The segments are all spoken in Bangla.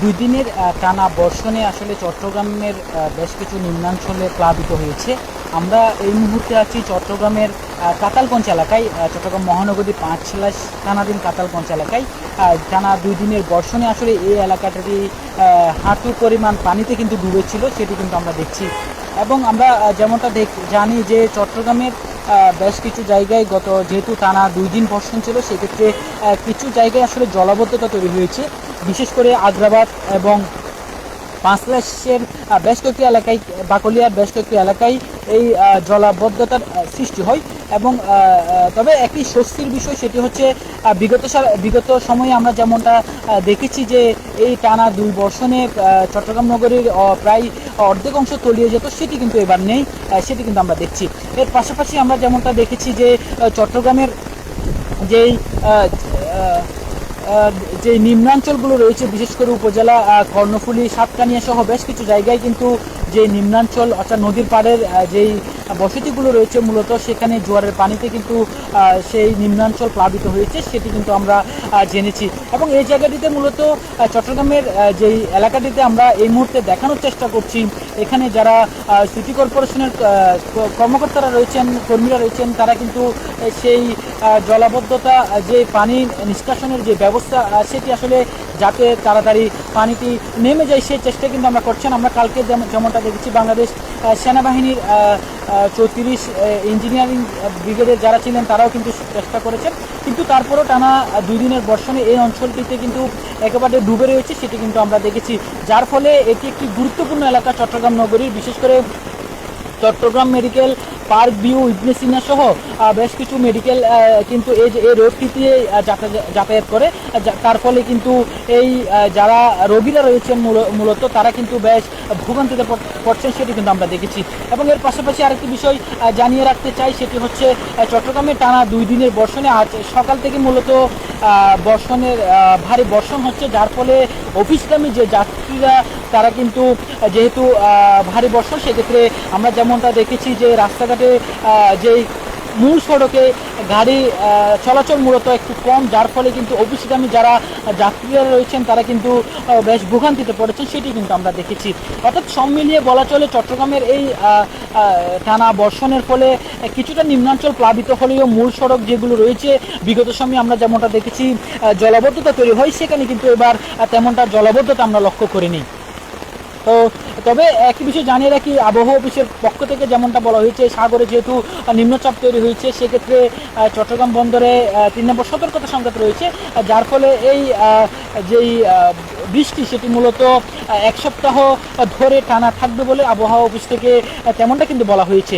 দুই দিনের টানা বর্ষণে আসলে চট্টগ্রামের বেশ কিছু নিম্নাঞ্চলে প্লাবিত হয়েছে। আমরা এই মুহূর্তে আছি চট্টগ্রামের কাতালগঞ্জ এলাকায়। চট্টগ্রাম মহানগরী ৫/, থানাধীন কাতালগঞ্জ এলাকায় টানা দুই দিনের বর্ষণে আসলে এই এলাকাটারই হাঁটু পরিমাণ পানিতে কিন্তু ডুবেছিল, সেটি কিন্তু আমরা দেখছি। এবং আমরা যেমনটা জানি যে চট্টগ্রামের বেশ কিছু জায়গায় যেহেতু টানা 2 দিন বর্ষণ ছিল, সেক্ষেত্রে কিছু জায়গায় আসলে জলাবদ্ধতা তৈরি হয়েছে। বিশেষ করে আগ্রাবাদ এবং পাঁচলাশের বেশ কয়েকটি এলাকায়, বাকলিয়ার বেশ কয়েকটি এলাকায় এই জলাবদ্ধতার সৃষ্টি হয়। এবং তবে একটি স্বস্তির বিষয়, সেটি হচ্ছে বিগত সময়ে আমরা যেমনটা দেখেছি যে এই টানা 2 বর্ষণে চট্টগ্রাম নগরীর প্রায় অর্ধেক অংশ তলিয়ে যেত, সেটি কিন্তু এবার নেই, সেটি কিন্তু আমরা দেখছি। এর পাশাপাশি আমরা যেমনটা দেখেছি যে চট্টগ্রামের যেই যে নিম্নাঞ্চলগুলো রয়েছে, বিশেষ করে উপজেলা কর্ণফুলী, সাতকানিয়া সহ বেশ কিছু জায়গায় কিন্তু যে নিম্নাঞ্চল অর্থাৎ নদীর পাড়ের যেই বসতিগুলো রয়েছে, মূলত সেখানে জোয়ারের পানিতে কিন্তু সেই নিম্নাঞ্চল প্লাবিত হয়েছে, সেটি কিন্তু আমরা জেনেছি। এবং এই জায়গাটিতে মূলত চট্টগ্রামের যেই এলাকাটিতে আমরা এই মুহূর্তে দেখানোর চেষ্টা করছি, এখানে যারা সিটি কর্পোরেশনের কর্মকর্তারা রয়েছেন, কর্মীরা রয়েছেন, তারা কিন্তু সেই জলাবদ্ধতা যে পানি নিষ্কাশনের যে ব্যবস্থা, সেটি আসলে যাতে তাড়াতাড়ি পানিটি নেমে যায় সেই চেষ্টা কিন্তু আমরা করছেন। আমরা কালকে যেমনটা দেখেছি, বাংলাদেশ সেনাবাহিনীর 34 ইঞ্জিনিয়ারিং ব্রিগেডের যারা ছিলেন তারাও কিন্তু চেষ্টা করেছেন, কিন্তু তারপরও টানা 2 দিনের বর্ষণে এই অঞ্চলটিতে কিন্তু একেবারে ডুবে রয়েছে, সেটি কিন্তু আমরা দেখেছি। যার ফলে এটি একটি গুরুত্বপূর্ণ এলাকা চট্টগ্রাম নগরীর, বিশেষ করে চট্টগ্রাম মেডিকেল, পার্ক ভিউ, ইবনে সিনা সহ বেশ কিছু মেডিকেল কিন্তু এই রোডটি দিয়ে যাতায়াত করে। তার ফলে কিন্তু এই যারা রোগীরা রয়েছেন মূলত তারা কিন্তু বেশ ভোগান্তিতে পড়ছেন, সেটি কিন্তু আমরা দেখেছি। এবং এর পাশাপাশি আরেকটি বিষয় জানিয়ে রাখতে চাই, সেটি হচ্ছে চট্টগ্রামে টানা 2 দিনের বর্ষণে আজ সকাল থেকে মূলত ভারী বর্ষণ হচ্ছে, যার ফলে অফিসগামী যে যাত্রীরা তারা কিন্তু যেহেতু ভারী বর্ষণ, সেক্ষেত্রে আমরা যেমনটা দেখেছি যে রাস্তাঘাটে যেই মূল সড়কে গাড়ি চলাচল মূলত একটু কম, যার ফলে কিন্তু অফিসগামী যারা যাত্রীরা রয়েছেন তারা কিন্তু বেশ ভোগান্তিতে পড়েছেন, সেটি কিন্তু আমরা দেখেছি। অর্থাৎ সব মিলিয়ে বলা চলে চট্টগ্রামের এই টানা বর্ষণের ফলে কিছুটা নিম্নাঞ্চল প্লাবিত হলেও মূল সড়ক যেগুলো রয়েছে বিগত সময়ে আমরা যেমনটা দেখেছি জলাবদ্ধতা তৈরি হয়, সেখানে কিন্তু এবার তেমনটা জলাবদ্ধতা আমরা লক্ষ্য করিনি। তো তবে একটি বিষয় জানিয়ে রাখি, আবহাওয়া অফিসের পক্ষ থেকে যেমনটা বলা হয়েছে, সাগরে যেহেতু নিম্নচাপ তৈরি হয়েছে, সেক্ষেত্রে চট্টগ্রাম বন্দরে 3 নম্বর সতর্কতা সংকেত রয়েছে, যার ফলে এই যেই বৃষ্টি সেটি মূলত 1 সপ্তাহ ধরে টানা থাকবে বলে আবহাওয়া অফিস থেকে তেমনটা কিন্তু বলা হয়েছে।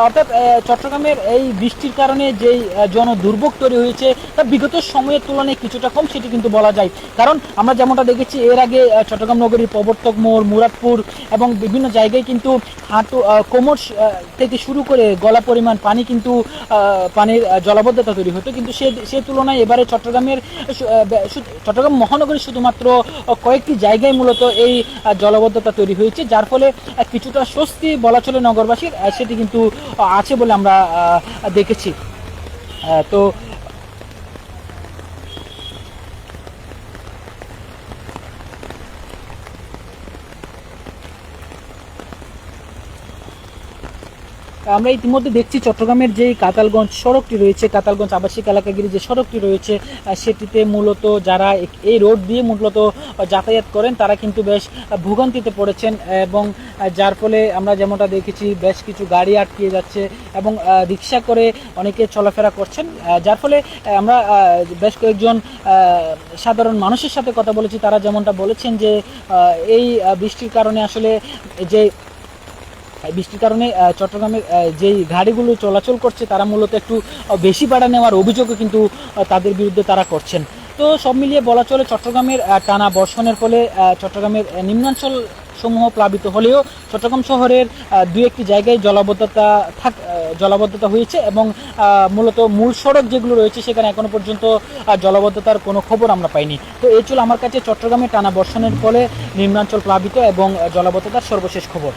অর্থাৎ চট্টগ্রামের এই বৃষ্টির কারণে যেই জনদুর্ভোগ তৈরি হয়েছে তা বিগত সময়ের তুলনায় কিছুটা কম, সেটি কিন্তু বলা যায়। কারণ আমরা যেমনটা দেখেছি এর আগে চট্টগ্রাম নগরীর প্রবর্তক মোড়, মুরাদপুর এবং বিভিন্ন জায়গায় কিন্তু কোমর থেকে শুরু করে গলা পরিমাণ পানি কিন্তু পানির জলাবদ্ধতা তৈরি হতো, কিন্তু সে তুলনায় এবারে চট্টগ্রাম মহানগরী শুধুমাত্র কয়েকটি জায়গায় মূলত এই জলাবদ্ধতা তৈরি হয়েছে, যার ফলে কিছুটা স্বস্তি বলা চলে নগরবাসীর, সেটি কিন্তু আছে বলে আমরা দেখেছি। তো আমরা ইতিমধ্যে দেখছি চট্টগ্রামের যেই কাতালগঞ্জ সড়কটি রয়েছে, কাতালগঞ্জ আবাসিক এলাকা ঘিরে যে সড়কটি রয়েছে, সেটিতে মূলত যারা এই রোড দিয়ে মূলত যাতায়াত করেন তারা কিন্তু বেশ ভোগান্তিতে পড়েছেন, এবং যার ফলে আমরা যেমনটা দেখেছি বেশ কিছু গাড়ি আটকে যাচ্ছে এবং রিক্সা করে অনেকে চলাফেরা করছেন, যার ফলে আমরা বেশ কয়েকজন সাধারণ মানুষের সাথে কথা বলেছি, তারা যেমনটা বলেছেন যে এই বৃষ্টির কারণে আসলে বৃষ্টির কারণে চট্টগ্রামের যেই গাড়িগুলো চলাচল করছে তারা মূলত একটু বেশি ভাড়া নেওয়ার অভিযোগও কিন্তু তাদের বিরুদ্ধে তারা করছেন। তো সব মিলিয়ে বলা চলে চট্টগ্রামের টানা বর্ষণের ফলে চট্টগ্রামের নিম্নাঞ্চল সমূহ প্লাবিত হলেও চট্টগ্রাম শহরের 2-1টি জায়গায় জলাবদ্ধতা হয়েছে, এবং মূলত মূল সড়ক যেগুলো রয়েছে সেখানে এখনো পর্যন্ত জলাবদ্ধতার কোনো খবর আমরা পাইনি। তো এই ছিল আমার কাছে চট্টগ্রামের টানা বর্ষণের ফলে নিম্নাঞ্চল প্লাবিত এবং জলাবদ্ধতার সর্বশেষ খবর।